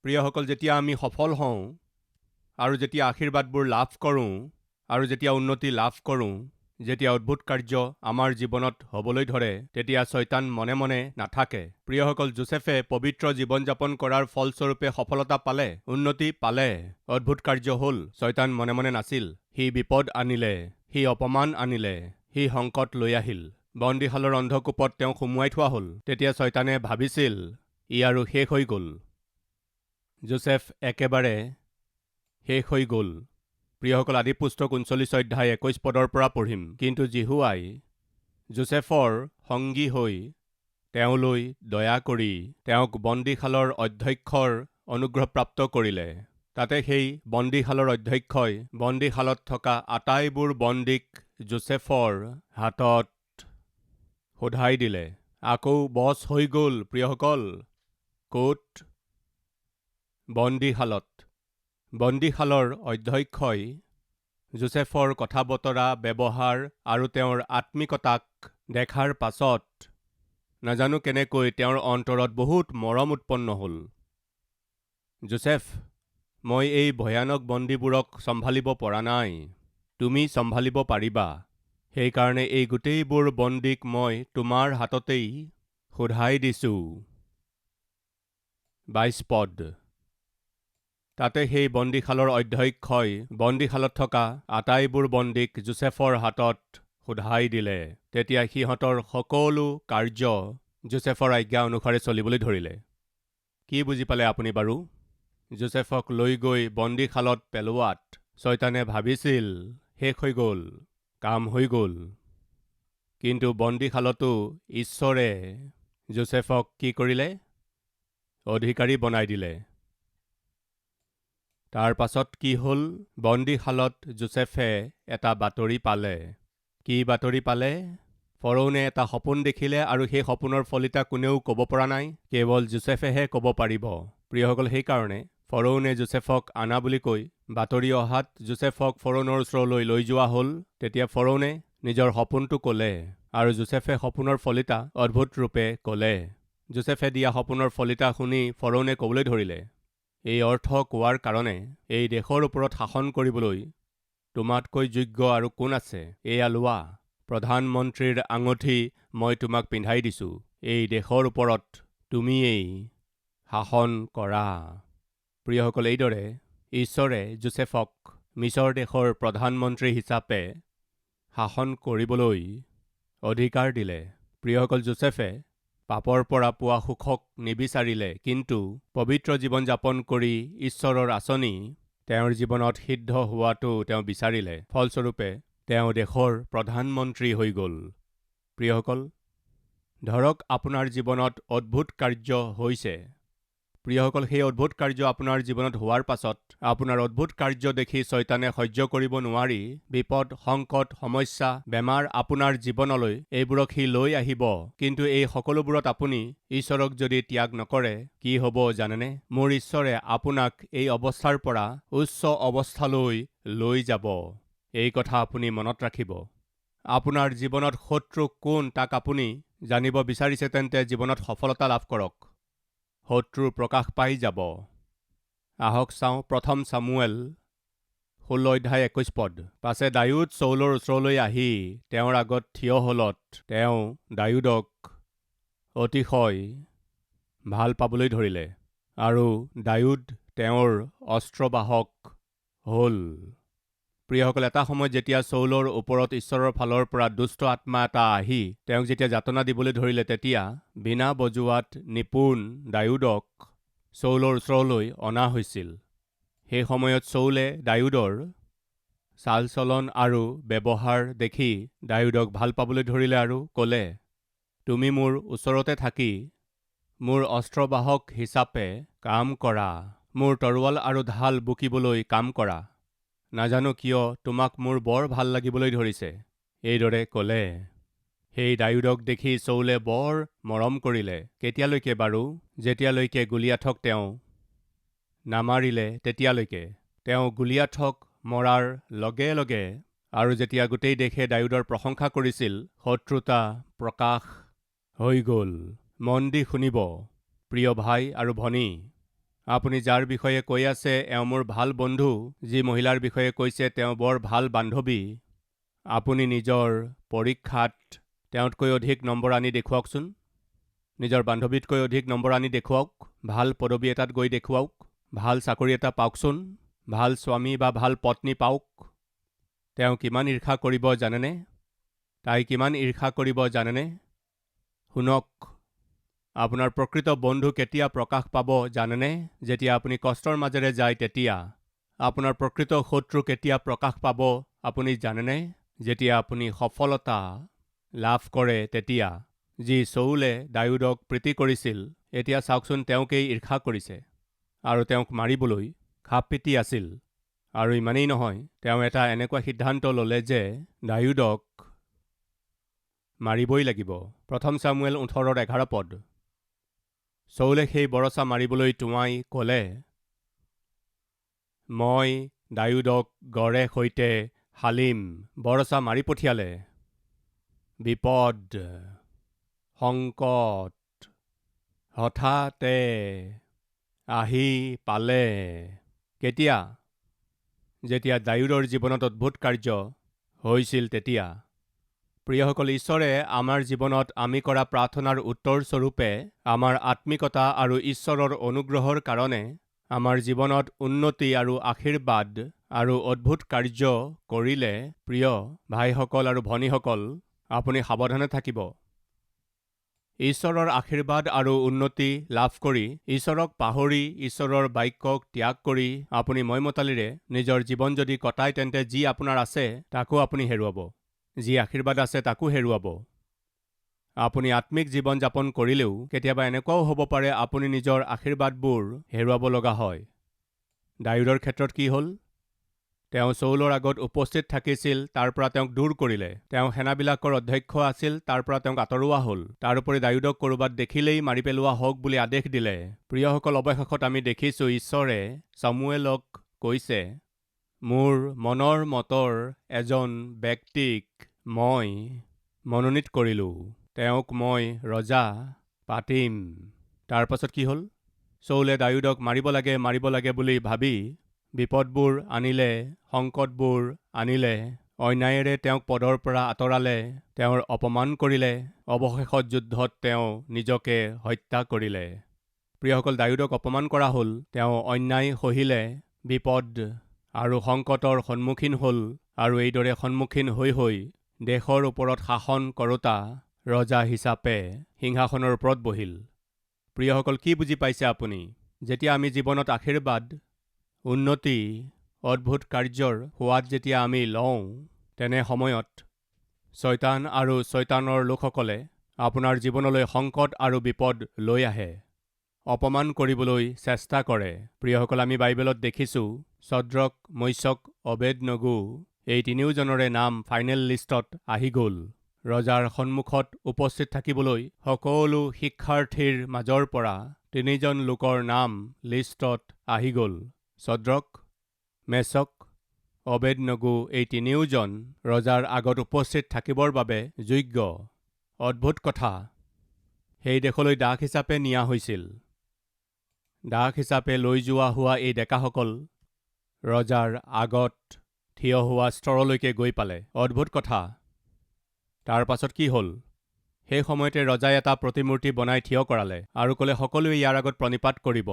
প্ৰিয়সকল, যেতিয়া আমি সফল হওঁ আৰু যেতিয়া আশীৰ্বাদবোৰ লাভ কৰোঁ আৰু যেতিয়া উন্নতি লাভ কৰোঁ, যেতিয়া অদ্ভুত কাৰ্য আমাৰ জীৱনত হ'বলৈ ধৰে, তেতিয়া শয়তান মনে মনে নাথাকে। প্ৰিয়সকল, যোচেফে পবিত্ৰ জীৱন যাপন কৰাৰ ফলস্বৰূপে সফলতা পালে, উন্নতি পালে, অদ্ভুত কাৰ্য হ'ল। শয়তান মনে মনে নাছিল। সি বিপদ আনিলে, সি অপমান আনিলে, সি সংকট লৈ আহিল। বন্দীশালৰ অন্ধকূপত তেওঁক সুমুৱাই থোৱা হ'ল। তেতিয়া শয়তানে ভাবিছিল ই আৰু শেষ হৈ গ'ল। যোচেফ একেবাৰে শেষ হৈ গ'ল। প্ৰিয়সকল, আদিপুস্তক 39 অধ্যায় 21 পদৰ পৰা পঢ়িম। কিন্তু জিহুৱাই যোচেফৰ সংগী হৈ তেওঁলৈ দয়া কৰি তেওঁক বন্দীশালৰ অধ্যক্ষৰ অনুগ্ৰহপ্ৰাপ্ত কৰিলে। তাতে সেই বন্দীশালৰ অধ্যক্ষই বন্দীশালত থকা আটাইবোৰ বন্দীক যোচেফৰ হাতত সোধাই দিলে। আকৌ বচ হৈ গ'ল। প্ৰিয়সকল, ক'ত? বন্দীশালত। বন্দীশালৰ অধ্যক্ষই যোচেফৰ কথা বতৰা, ব্যৱহাৰ আৰু তেওঁৰ আত্মিকতাক দেখাৰ পাছত নাজানো কেনেকৈ তেওঁৰ অন্তৰত বহুত মৰম উৎপন্ন হ'ল। যোচেফ, মই এই ভয়ানক বন্দীবোৰক চম্ভালিব পৰা নাই। তুমি চম্ভালিব পাৰিবা। সেইকাৰণে এই গোটেইবোৰ বন্দীক মই তোমাৰ হাততেই সোধাই দিছোঁ। 22 পদ। তাতে সেই বন্দীশালৰ অধ্যক্ষই বন্দীশালত থকা আটাইবোৰ বন্দীক যোচেফৰ হাতত সোধাই দিলে। তেতিয়া সিহঁতৰ সকলো কাৰ্য যোচেফৰ আজ্ঞা অনুসাৰে চলিবলৈ ধৰিলে। কি বুজি পালে আপুনি বাৰু? যোচেফক লৈ গৈ বন্দীশালত পেলোৱাত শয়তানে ভাবিছিল শেষ হৈ গ'ল, কাম হৈ গ'ল। কিন্তু বন্দীশালতো ঈশ্বৰে যোচেফক কি কৰিলে? অধিকাৰী বনাই দিলে। তাৰ পাছত কি হ'ল? বন্দীশালত যোচেফে এটা বাতৰি পালে। কি বাতৰি পালে? ফৰৌনে এটা সপোন দেখিলে আৰু সেই সপোনৰ ফলিতা কোনেও ক'ব পৰা নাই। কেৱল যোচেফেহে ক'ব পাৰিব। প্ৰিয়সকল, সেইকাৰণে ফৰৌনে যোচেফক আনা বুলি কৈ বাতৰি অহাত যোচেফক ফৰৌনৰ ওচৰলৈ লৈ যোৱা হ'ল। তেতিয়া ফৰৌনে নিজৰ সপোনটো ক'লে আৰু যোচেফে সপোনৰ ফলিতা অদ্ভুত ৰূপে ক'লে। যোচেফে দিয়া সপোনৰ ফলিতা শুনি ফৰৌনে ক'বলৈ ধৰিলে, এই অৰ্থ কোৱাৰ কাৰণে এই দেশৰ ওপৰত শাসন কৰিবলৈ তোমাতকৈ যোগ্য আৰু কোন আছে? এয়া লোৱা, প্ৰধানমন্ত্ৰীৰ আঙঠি মই তোমাক পিন্ধাই দিছোঁ। এই দেশৰ ওপৰত তুমিয়েই শাসন কৰা। প্ৰিয়সকল, এইদৰে ঈশ্বৰে যোচেফক মিছৰ দেশৰ প্ৰধানমন্ত্ৰী হিচাপে শাসন কৰিবলৈ অধিকাৰ দিলে। প্ৰিয়সকল, যোচেফে পাপৰ পৰা পোৱা সুখক নিবিচাৰিলে, কিন্তু পবিত্ৰ জীৱন যাপন কৰি ঈশ্বৰৰ আঁচনি তেওঁৰ জীৱনত সিদ্ধ হোৱাটো তেওঁ বিচাৰিলে। ফলস্বৰূপে তেওঁ দেশৰ প্ৰধানমন্ত্ৰী হৈ গ'ল। প্ৰিয়সকল, ধৰক আপোনাৰ জীৱনত অদ্ভুত কাৰ্য হৈছে। প্ৰিয়সকল, সেই অদ্ভুত কাৰ্য আপোনাৰ জীৱনত হোৱাৰ পাছত আপোনাৰ অদ্ভুত কাৰ্য দেখি শয়তানে সহ্য কৰিব নোৱাৰি বিপদ, সংকট, সমস্যা, বেমাৰ আপোনাৰ জীৱনলৈ এইবোৰক সি লৈ আহিব। কিন্তু এই সকলোবোৰত আপুনি ঈশ্বৰক যদি ত্যাগ নকৰে, কি হ'ব জানেনে? মোৰ ঈশ্বৰে আপোনাক এই অৱস্থাৰ পৰা উচ্চ অৱস্থালৈ লৈ যাব। এই কথা আপুনি মনত ৰাখিব। আপোনাৰ জীৱনত শত্ৰু কোন তাক আপুনি জানিব বিচাৰিছে তেন্তে জীৱনত সফলতা লাভ কৰক। শত্ৰু প্ৰকাশ পাই যাব। আহক চাওঁ 1 চামুৱেল 16 অধ্যায় 21 পদ। পাছে দায়ুদ চৌলৰ ওচৰলৈ আহি তেওঁৰ আগত থিয় হ'লত তেওঁ দায়ুদক অতিশয় ভাল পাবলৈ ধৰিলে আৰু দায়ুদ তেওঁৰ অস্ত্ৰবাহক হ'ল। প্ৰিয়সকল, এটা সময়ত যেতিয়া চৌলৰ ওপৰত ঈশ্বৰৰ ফালৰ পৰা দুষ্ট আত্মা এটা আহি তেওঁক যেতিয়া যাতনা দিবলৈ ধৰিলে, তেতিয়া বীণা বজোৱাত নিপুণ দায়ুদক চৌলৰ ওচৰলৈ অনা হৈছিল। সেই সময়ত চৌলে দায়ুদৰ চাল চলন আৰু ব্যৱহাৰ দেখি দায়ুদক ভাল পাবলৈ ধৰিলে আৰু ক'লে, তুমি মোৰ ওচৰতে থাকি মোৰ অস্ত্ৰবাহক হিচাপে কাম কৰা, মোৰ তৰোৱাল আৰু ঢাল বুকিবলৈ কাম কৰা। নাজানো কিয় তোমাক মোৰ বৰ ভাল লাগিবলৈ ধৰিছে। এইদৰে ক'লে। সেই দায়ুদক দেখি চৌলে বৰ মৰম কৰিলে। কেতিয়ালৈকে বাৰু? যেতিয়ালৈকে গলিয়াথক তেওঁ নামাৰিলে তেতিয়ালৈকে। তেওঁ গলিয়াথক মৰাৰ লগে লগে আৰু যেতিয়া গোটেই দেশে দায়ুদৰ প্ৰশংসা কৰিছিল, শত্ৰুতা প্ৰকাশ হৈ গ'ল। মন দি শুনিব, প্ৰিয় ভাই আৰু ভনী। আপুনি যাৰ বিষয়ে কৈ আছে এওঁ মোৰ ভাল বন্ধু, যি মহিলাৰ বিষয়ে কৈছে তেওঁ বৰ ভাল বান্ধৱী, আপুনি নিজৰ পৰীক্ষাত তেওঁতকৈ অধিক নম্বৰ আনি দেখুৱাওকচোন। নিজৰ বান্ধৱীতকৈ অধিক নম্বৰ আনি দেখুৱাওক, ভাল পদবী এটাত গৈ দেখুৱাওক, ভাল চাকৰি এটা পাওকচোন, ভাল স্বামী বা ভাল পত্নী পাওক। তেওঁ কিমান ঈৰ্ষা কৰিব জানেনে? তাই কিমান ঈৰ্ষা কৰিব জানেনে? শুনক, আপোনাৰ প্ৰকৃত বন্ধু কেতিয়া প্ৰকাশ পাব জানেনে? যেতিয়া আপুনি কষ্টৰ মাজেৰে যায় তেতিয়া। আপোনাৰ প্ৰকৃত শত্ৰু কেতিয়া প্ৰকাশ পাব আপুনি জানেনে? যেতিয়া আপুনি সফলতা লাভ কৰে তেতিয়া। যি চৌলে দাউদক প্ৰীতি কৰিছিল, এতিয়া চাওকচোন তেওঁকেই ঈৰ্ষা কৰিছে আৰু তেওঁক মাৰিবলৈ খাপ পিটি আছিল। আৰু ইমানেই নহয়, তেওঁ এটা এনেকুৱা সিদ্ধান্ত ল'লে যে দাউদক মাৰিবই লাগিব। 1 চামুৱেল 18:11 পদ। চৌলে সেই বৰচা মাৰিবলৈ টোঁৱাই ক'লে, মই দাউদক গড়ে সৈতে হালিম। বৰচা মাৰি পঠিয়ালে। বিপদ, সংকট হঠাতে আহি পালে। কেতিয়া? যেতিয়া দাউদৰ জীৱনত অদ্ভুত কাৰ্য হৈছিল তেতিয়া। প্ৰিয়সকল, ঈশ্বৰে আমাৰ জীৱনত আমি কৰা প্ৰাৰ্থনাৰ উত্তৰস্বৰূপে আমাৰ আত্মিকতা আৰু ঈশ্বৰৰ অনুগ্ৰহৰ কাৰণে আমাৰ জীৱনত উন্নতি আৰু আশীৰ্বাদ আৰু অদ্ভুত কাৰ্য কৰিলে। প্ৰিয় ভাইসকল আৰু ভনীসকল, আপুনি সাৱধানে থাকিব। ঈশ্বৰৰ আশীৰ্বাদ আৰু উন্নতি লাভ কৰি, ঈশ্বৰক পাহৰি, ঈশ্বৰৰ বাক্যক ত্যাগ কৰি আপুনি মইমতালিৰে নিজৰ জীৱন যদি কটায়, তেন্তে যি আপোনাৰ আছে তাকো আপুনি হেৰুৱাব। যি আশীৰ্বাদ আছে তাকো হেৰুৱাব। আপুনি আত্মিক জীৱন যাপন কৰিলেও কেতিয়াবা এনেকুৱাও হ'ব পাৰে আপুনি নিজৰ আশীৰ্বাদবোৰ হেৰুৱাব লগা হয়। দাউদৰ ক্ষেত্ৰত কি হ'ল? তেওঁ চৌলৰ আগত উপস্থিত থাকিছিল, তাৰ পৰা তেওঁক দূৰ কৰিলে। তেওঁ সেনাবিলাকৰ অধ্যক্ষ আছিল, তাৰ পৰা তেওঁক আঁতৰোৱা হ'ল। তাৰোপৰি দাউদক ক'ৰবাত দেখিলেই মাৰি পেলোৱা হওক বুলি আদেশ দিলে। প্ৰিয়সকল, অৱশেষত আমি দেখিছোঁ ঈশ্বৰে চামুৱেলক কৈছে, মোৰ মনৰ মতৰ এজন ব্যক্তিক মই মনোনীত কৰিলোঁ, তেওঁক মই ৰজা পাতিম। তাৰ পাছত কি হ'ল? চৌলে দাউদক মাৰিব লাগে বুলি ভাবি বিপদবোৰ আনিলে, সংকটবোৰ আনিলে, অন্যায়েৰে তেওঁক পদৰ পৰা আঁতৰালে, তেওঁৰ অপমান কৰিলে, অৱশেষত যুদ্ধত তেওঁ নিজকে হত্যা কৰিলে। প্ৰিয়সকল, দাউদক অপমান কৰা হ'ল, তেওঁ অন্যায় সহিলে, বিপদ আৰু সংকটৰ সন্মুখীন হ'ল আৰু এইদৰে সন্মুখীন হৈ দেশৰ ওপৰত শাসন কৰোতা ৰজা হিচাপে সিংহাসনৰ ওপৰত বহিল। প্ৰিয়সকল, কি বুজি পাইছে আপুনি? যেতিয়া আমি জীৱনত আশীৰ্বাদ, উন্নতি, অদ্ভুত কাৰ্যৰ সোৱাদ যেতিয়া আমি লওঁ, তেনে সময়ত শয়তান আৰু শয়তানৰ লোকসকলে আপোনাৰ জীৱনলৈ সংকট আৰু বিপদ লৈ আহে, অপমান কৰিবলৈ চেষ্টা কৰে। প্ৰিয়সকল, আমি বাইবেলত দেখিছোঁ ছদ্ৰক, মৈশক, অবেদনগো এই তিনিওজনৰে নাম ফাইনেল লিষ্টত আহি গ'ল। ৰজাৰ সন্মুখত উপস্থিত থাকিবলৈ সকলো শিক্ষাৰ্থীৰ মাজৰ পৰা তিনিজন লোকৰ নাম লিষ্টত আহি গ'ল। ছদ্ৰক, মেছক, অবেদনগো এই তিনিওজন ৰজাৰ আগত উপস্থিত থাকিবৰ বাবে যোগ্য। অদ্ভুত কথা, সেই দেশলৈ দাস হিচাপে নিয়া হৈছিল। দাস হিচাপে লৈ যোৱা হোৱা এই ডেকাসকল ৰজাৰ আগত থিয় হোৱা স্তৰলৈকে গৈ পালে। অদ্ভুত কথা। তাৰ পাছত কি হ'ল? সেই সময়তে ৰজাই এটা প্ৰতিমূৰ্তি বনাই থিয় কৰালে আৰু ক'লে সকলোৱে ইয়াৰ আগত প্ৰণিপাত কৰিব।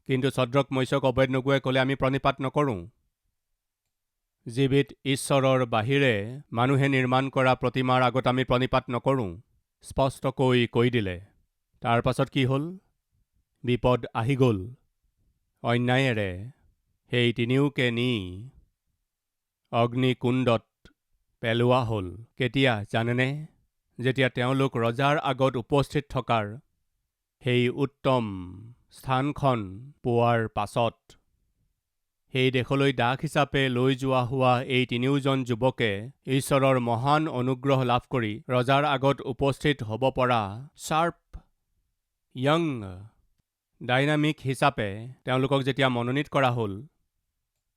কিন্তু ছদ্ৰক, মৈশক, অবেদনগোৱে ক'লে আমি প্ৰণিপাত নকৰোঁ। জীৱিত ঈশ্বৰৰ বাহিৰে মানুহে নিৰ্মাণ কৰা প্ৰতিমাৰ আগত আমি প্ৰণিপাত নকৰোঁ, স্পষ্টকৈ কৈ দিলে। তাৰ পাছত কি হ'ল? বিপদ আহি গ'ল। অন্যায়েৰে সেই তিনিওকে নি অগ্নিকুণ্ডত পেলোৱা হ'ল। কেতিয়া জানেনে? যেতিয়া তেওঁলোক ৰজাৰ আগত উপস্থিত থকাৰ সেই উত্তম স্থানখন পোৱাৰ পাছত। সেই দেশলৈ দাস হিচাপে লৈ যোৱা হোৱা এই তিনিওজন যুৱকে ঈশ্বৰৰ মহান অনুগ্ৰহ লাভ কৰি ৰজাৰ আগত উপস্থিত হ'ব পৰা শ্বাৰ্প, য়ং, ডাইনামিক হিচাপে তেওঁলোকক যেতিয়া মনোনীত কৰা হ'ল,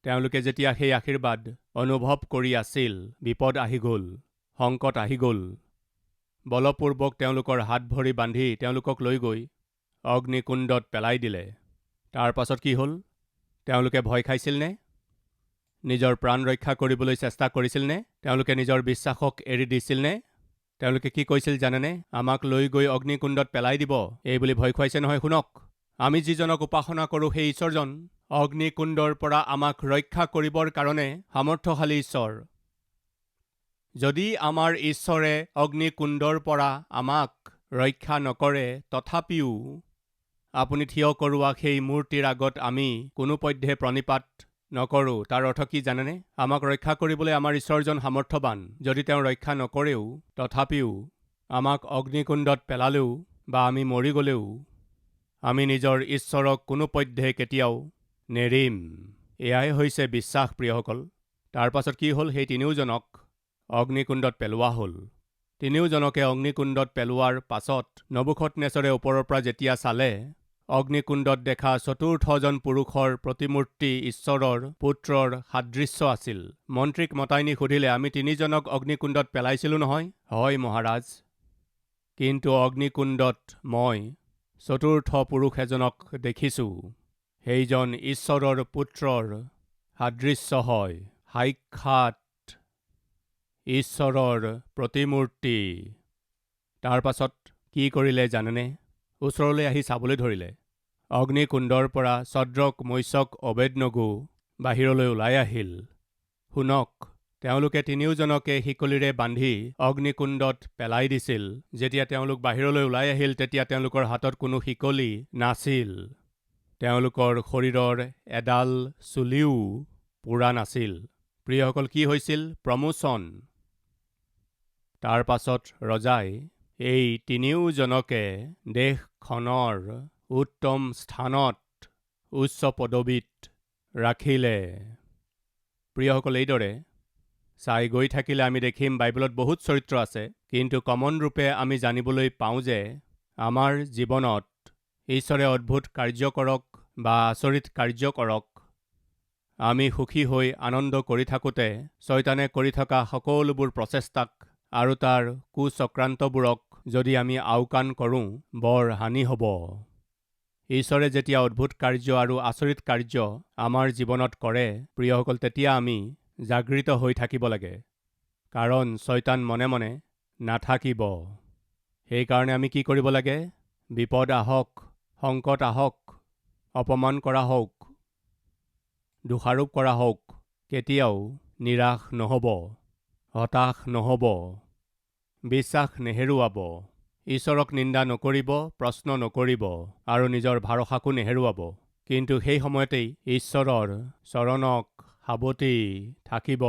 তেওঁলোকে যেতিয়া সেই আশীৰ্বাদ অনুভৱ কৰি আছিল, বিপদ আহি গ'ল, সংকট আহি গ'ল। বলপূৰ্বক তেওঁলোকৰ হাত ভৰি বান্ধি তেওঁলোকক লৈ গৈ অগ্নিকুণ্ডত পেলাই দিলে। তাৰ পাছত কি হ'ল? তেওঁলোকে ভয় খাইছিলনে? নিজৰ প্ৰাণ ৰক্ষা কৰিবলৈ চেষ্টা কৰিছিলনে? তেওঁলোকে নিজৰ বিশ্বাসক এৰি দিছিলনে? তেওঁলোকে কি কৈছিল জানেনে? আমাক লৈ গৈ অগ্নিকুণ্ডত পেলাই দিব, এই বুলি ভয় খুৱাইছে নহয়। শুনক, আমি যিজনক উপাসনা কৰোঁ সেই ঈশ্বৰজন অগ্নিকুণ্ডৰ পৰা আমাক ৰক্ষা কৰিবৰ কাৰণে সামৰ্থ্যশালী ঈশ্বৰ। যদি আমাৰ ঈশ্বৰে অগ্নিকুণ্ডৰ পৰা আমাক ৰক্ষা নকৰে, তথাপিও আপুনি থিয় কৰোৱা সেই মূৰ্তিৰ আগত আমি কোনোপধ্যে প্ৰণিপাত নকৰোঁ। তাৰ অৰ্থ কি জানেনে? আমাক ৰক্ষা কৰিবলৈ আমাৰ ঈশ্বৰজন সামৰ্থ্যৱান। যদি তেওঁ ৰক্ষা নকৰেও, তথাপিও আমাক অগ্নিকুণ্ডত পেলালেও বা আমি মৰি গ'লেও আমি নিজৰ ঈশ্বৰক কোনোপধ্যে কেতিয়াও নেৰিম। এয়াই হৈছে বিশ্বাস, প্ৰিয়সকল। তাৰ পাছত কি হ'ল? সেই তিনিওজনক অগ্নিকুণ্ডত পেলোৱা হ'ল। তিনিওজনকে অগ্নিকুণ্ডত পেলোৱাৰ পাছত নবুখদনেছৰে ওপৰৰ পৰা যেতিয়া চালে, অগ্নিকুণ্ডত দেখা চতুৰ্থজন পুৰুষৰ প্ৰতিমূৰ্তি ঈশ্বৰৰ পুত্ৰৰ সাদৃশ্য আছিল। মন্ত্ৰীক মতাই নি সুধিলে, আমি তিনিজনক অগ্নিকুণ্ডত পেলাইছিলোঁ নহয়? হয় মহাৰাজ, কিন্তু অগ্নিকুণ্ডত মই চতুৰ্থ পুৰুষ এজনক দেখিছোঁ। সেইজন ঈশ্বৰৰ পুত্ৰৰ সাদৃশ্য হয়, সাক্ষাৎ ঈশ্বৰৰ প্ৰতিমূৰ্তি। তাৰ পাছত কি কৰিলে জানেনে? ওচৰলৈ আহি চাবলৈ ধৰিলে। অগ্নিকুণ্ডৰ পৰা ছদ্ৰক, মৈশক, অবেদনগো বাহিৰলৈ ওলাই আহিল। শুনক, তেওঁলোকে তিনিওজনকে শিকলিৰে বান্ধি অগ্নিকুণ্ডত পেলাই দিছিল। যেতিয়া তেওঁলোক বাহিৰলৈ ওলাই আহিল, তেতিয়া তেওঁলোকৰ হাতত কোনো শিকলি নাছিল। তেওঁলোকৰ শৰীৰৰ এডাল চুলিও পোৰা নাছিল। প্ৰিয়সকল, কি হৈছিল? প্ৰমোচন। তাৰ পাছত ৰজাই এই তিনিওজনকে দেশখনৰ উত্তম স্থানত, উচ্চ পদবীত ৰাখিলে। প্ৰিয়সকল, এইদৰে চাই গৈ থাকিলে আমি দেখিম বাইবেলত বহুত চৰিত্ৰ আছে, কিন্তু কমন ৰূপে আমি জানিবলৈ পাওঁ যে আমাৰ জীৱনত ঈশ্বৰে অদ্ভুত কাৰ্য কৰক বা আচৰিত কাৰ্য কৰক, আমি সুখী হৈ আনন্দ কৰি থাকোঁতে শয়তানে কৰি থকা সকলোবোৰ প্ৰচেষ্টাক আৰু তাৰ কুচক্ৰান্তবোৰক যদি আমি আওকাণ কৰোঁ, বৰ হানি হ'ব। ঈশ্বৰে যেতিয়া অদ্ভুত কাৰ্য আৰু আচৰিত কাৰ্য আমাৰ জীৱনত কৰে, প্ৰিয়সকল, তেতিয়া আমি জাগৃত হৈ থাকিব লাগে, কাৰণ শয়তান মনে মনে নাথাকিব। সেইকাৰণে আমি কি কৰিব লাগে? বিপদ আহক, সংকট আহক, অপমান কৰা হওক, দোষাৰোপ কৰা হওক, কেতিয়াও নিৰাশ নহ'ব, হতাশ নহ'ব, বিশ্বাস নেহেৰুৱাব, ঈশ্বৰক নিন্দা নকৰিব, প্ৰশ্ন নকৰিব আৰু নিজৰ ভৰসাকো নেহেৰুৱাব। কিন্তু সেই সময়তেই ঈশ্বৰৰ চৰণক সাৱটি থাকিব।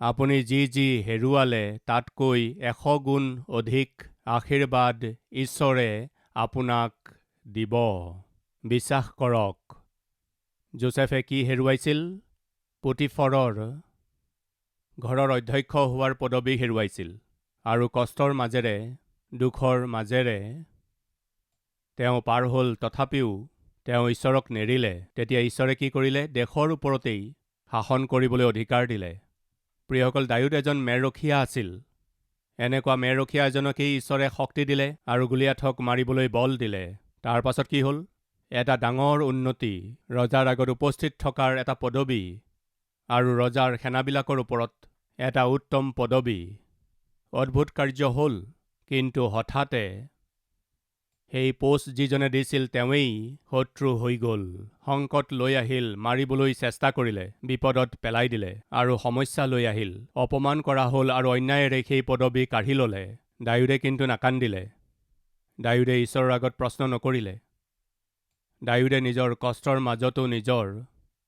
আপুনি যি যি হেৰুৱালে তাতকৈ 100 গুণ অধিক আশীৰ্বাদ ঈশ্বৰে আপোনাক দিব। বিশ্বাস কৰক। যোচেফে কি হেৰুৱাইছিল? পুতিফৰৰ ঘৰৰ অধ্যক্ষ হোৱাৰ পদবী হেৰুৱাইছিল। আৰু কষ্টৰ মাজেৰে, দুখৰ মাজেৰে তেওঁ পাৰ হ'ল, তথাপিও তেওঁ ঈশ্বৰক নেৰিলে। তেতিয়া ঈশ্বৰে কি কৰিলে? দেশৰ ওপৰতেই শাসন কৰিবলৈ অধিকাৰ দিলে। প্ৰিয়সকল, দাউদ এজন মেৰৰখীয়া আছিল। এনেকুৱা মেৰৰখীয়া এজনকেই ঈশ্বৰে শক্তি দিলে আৰু গলিয়াথক মাৰিবলৈ বল দিলে। তাৰ পাছত কি হ'ল? এটা ডাঙৰ উন্নতি, ৰজাৰ আগত উপস্থিত থকাৰ এটা পদবী আৰু ৰজাৰ সেনাবিলাকৰ ওপৰত এটা উত্তম পদবী। অদ্ভুত কাৰ্য হ'ল, কিন্তু হঠাতে সেই পোষ্ট যিজনে দিছিল তেওঁৱেই শত্ৰু হৈ গ'ল। সংকট লৈ আহিল, মাৰিবলৈ চেষ্টা কৰিলে, বিপদত পেলাই দিলে আৰু সমস্যা লৈ আহিল। অপমান কৰা হ'ল আৰু অন্যায়েৰে সেই পদবী কাঢ়ি ল'লে। দাউদে কিন্তু নাকান্দিলে। দাউদে ঈশ্বৰৰ আগত প্ৰশ্ন নকৰিলে। দাউদে নিজৰ কষ্টৰ মাজতো নিজৰ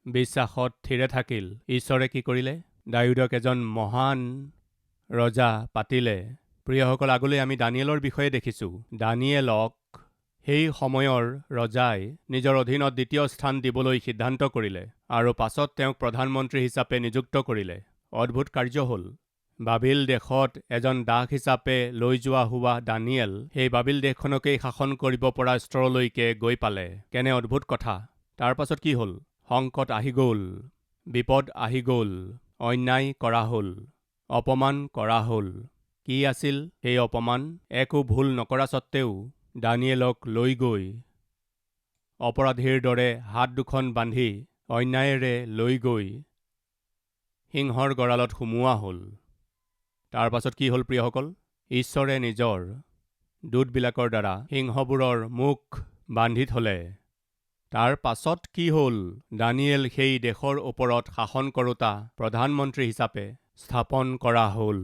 বিশ্বাসত থিৰে থাকিল। ঈশ্বৰে কি কৰিলে? দাউদক এজন মহান ৰজা পাতিলে। প্ৰিয়সকল, আগলৈ আমি দানিয়েলৰ বিষয়ে দেখিছোঁ। দানিয়েলক সেই সময়ৰ ৰজাই নিজৰ অধীনত দ্বিতীয় স্থান দিবলৈ সিদ্ধান্ত কৰিলে আৰু পাছত তেওঁক প্ৰধানমন্ত্ৰী হিচাপে নিযুক্ত কৰিলে। অদ্ভুত কাৰ্য হ'ল, বাবিল দেশত এজন দাস হিচাপে লৈ যোৱা হোৱা দানিয়েল সেই বাবিল দেশখনকেই শাসন কৰিব পৰা স্তৰলৈকে গৈ পালে। কেনে অদ্ভুত কথা! তাৰ পাছত কি হ'ল? সংকট আহি গ'ল, বিপদ আহি গ'ল, অন্যায় কৰা হ'ল, অপমান কৰা হ'ল। কি আছিল সেই অপমান? একো ভুল নকৰা স্বত্তেও দানিয়েলক লৈ গৈ অপৰাধীৰ দৰে হাত দুখন বান্ধি অন্যায়েৰে লৈ গৈ সিংহৰ গঁড়ালত সুমুওৱা হ'ল। তাৰ পাছত কি হ'ল প্ৰিয়সকল? ঈশ্বৰে নিজৰ দূতবিলাকৰ দ্বাৰা সিংহবোৰৰ মুখ বান্ধি থলে। তাৰ পাছত কি হ'ল? দানিয়েল সেই দেশৰ ওপৰত শাসন কৰোঁতা প্ৰধানমন্ত্ৰী হিচাপে স্থাপন কৰা হ'ল।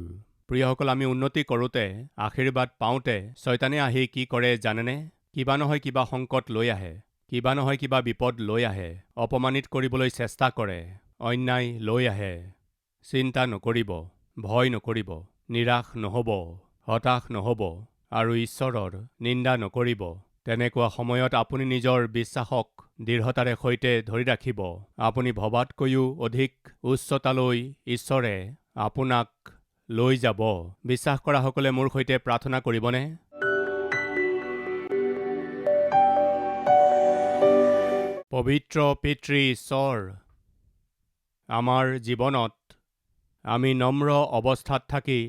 প্ৰিয়সকল, আমি উন্নতি কৰোঁতে, আশীৰ্বাদ পাওঁতে শয়তানে আহি কি কৰে জানেনে? কিবা নহয় কিবা সংকট লৈ আহে, কিবা নহয় কিবা বিপদ লৈ আহে, অপমানিত কৰিবলৈ চেষ্টা কৰে, অন্যায় লৈ আহে। চিন্তা নকৰিব, ভয় নকৰিব, নিৰাশ নহ'ব, হতাশ নহ'ব আৰু ঈশ্বৰৰ নিন্দা নকৰিব। তেনেকুৱা সময়ত আপুনি নিজৰ বিশ্বাসক দৃঢ়তাৰে সৈতে ধৰি ৰাখিব। আপুনি ভবাতকৈও অধিক উচ্চতালৈ ঈশ্বৰে আপোনাক লৈ যাব। বিশ্বাস কৰা সকলে মোৰ সৈতে প্ৰাৰ্থনা কৰিবনে? পবিত্ৰ পিতৃ ঈশ্বৰ, আমাৰ জীৱনত আমি নম্ৰ অৱস্থাত থাকি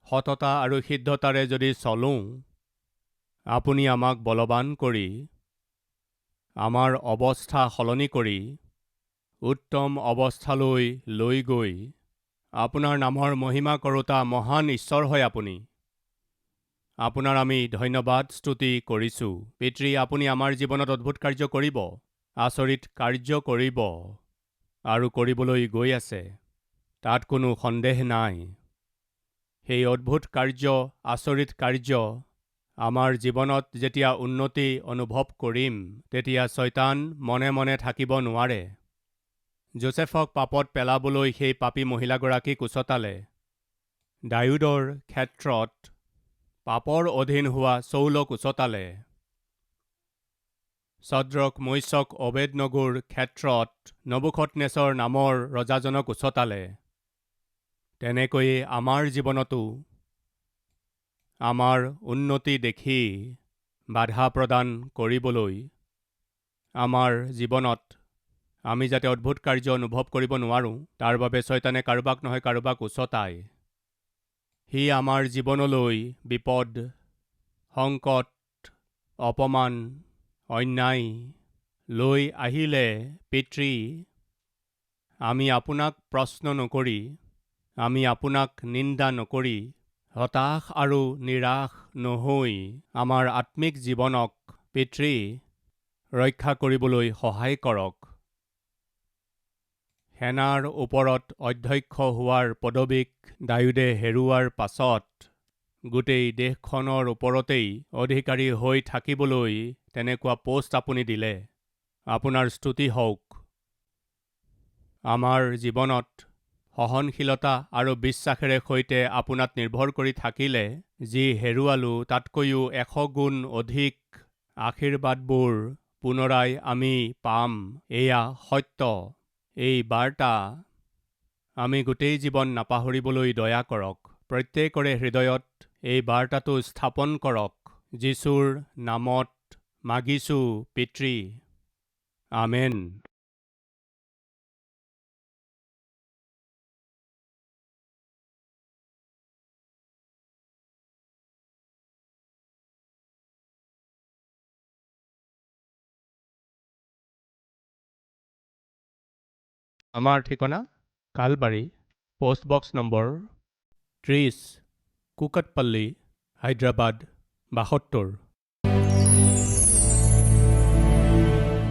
সততা আৰু সিদ্ধতাৰে যদি চলোঁ, আপুনি আমাক বলৱান কৰি আমাৰ অৱস্থা সলনি কৰি উত্তম অৱস্থালৈ লৈ গৈ আপোনাৰ নামৰ মহিমা কৰোঁতা মহান ঈশ্বৰ হয় আপুনি। আপোনাৰ আমি ধন্যবাদ স্তুতি কৰিছোঁ। পিতৃ, আপুনি আমাৰ জীৱনত অদ্ভুত কাৰ্য কৰিব, আচৰিত কাৰ্য কৰিব আৰু কৰিবলৈ গৈ আছে, তাত কোনো সন্দেহ নাই। সেই অদ্ভুত কাৰ্য, আচৰিত কাৰ্য আমাৰ জীৱনত যেতিয়া উন্নতি অনুভৱ কৰিম, তেতিয়া শয়তান মনে মনে থাকিব নোৱাৰে। যোচেফক পাপত পেলাবলৈ সেই পাপী মহিলাগৰাকীক উচতালে। দাউদৰ ক্ষেত্ৰত পাপৰ অধীন হোৱা চৌলক উচতালে। ছদ্ৰক, মৈশক, অবেদনগোৰ ক্ষেত্ৰত নবুখদনেছৰ নামৰ ৰজাজনক উচতালে। তেনেকৈয়ে আমাৰ জীৱনতো আমাৰ উন্নতি দেখি বাধা প্ৰদান কৰিবলৈ, আমাৰ জীৱনত আমি যাতে অদ্ভুত কাৰ্য অনুভৱ কৰিব নোৱাৰোঁ, তাৰ বাবে শয়তানে কাৰোবাক নহয় কাৰোবাক উচতায়। সি আমাৰ জীৱনলৈ বিপদ, সংকট, অপমান, অন্যায় লৈ আহিলে পিতৃ, আমি আপোনাক প্ৰশ্ন নকৰি, আমি আপোনাক নিন্দা নকৰি, হতাশ আৰু নিৰাশ নহৈ আমাৰ আত্মিক জীৱনক পিতৃ ৰক্ষা কৰিবলৈ সহায় কৰক। সেনাৰ ওপৰত অধ্যক্ষ হোৱাৰ পদবীক দাউদে হেৰুওৱাৰ পাছত গোটেই দেশখনৰ ওপৰতেই অধিকাৰী হৈ থাকিবলৈ তেনেকুৱা পোষ্ট আপুনি দিলে। আপোনাৰ স্তুতি হওক। আমাৰ জীৱনত সহনশীলতা আৰু বিশ্বাসেৰে সৈতে আপোনাত নিৰ্ভৰ কৰি থাকিলে যি হেৰুৱালোঁ তাতকৈও 100 গুণ অধিক আশীৰ্বাদবোৰ পুনৰাই আমি পাম। এয়া সত্য। এই বাৰ্তা আমি গোটেই জীৱন নাপাহৰিবলৈ দয়া কৰক। প্ৰত্যেকৰে হৃদয়ত এই বাৰ্তাটো স্থাপন কৰক। যীশুৰ নামত মাগিছোঁ পিতৃ। আমেন। আমাৰ ঠিকনা কালবাৰী, পোষ্টবক্স নম্বৰ 30, কুকটপল্লী, হায়দৰাবাদ 72।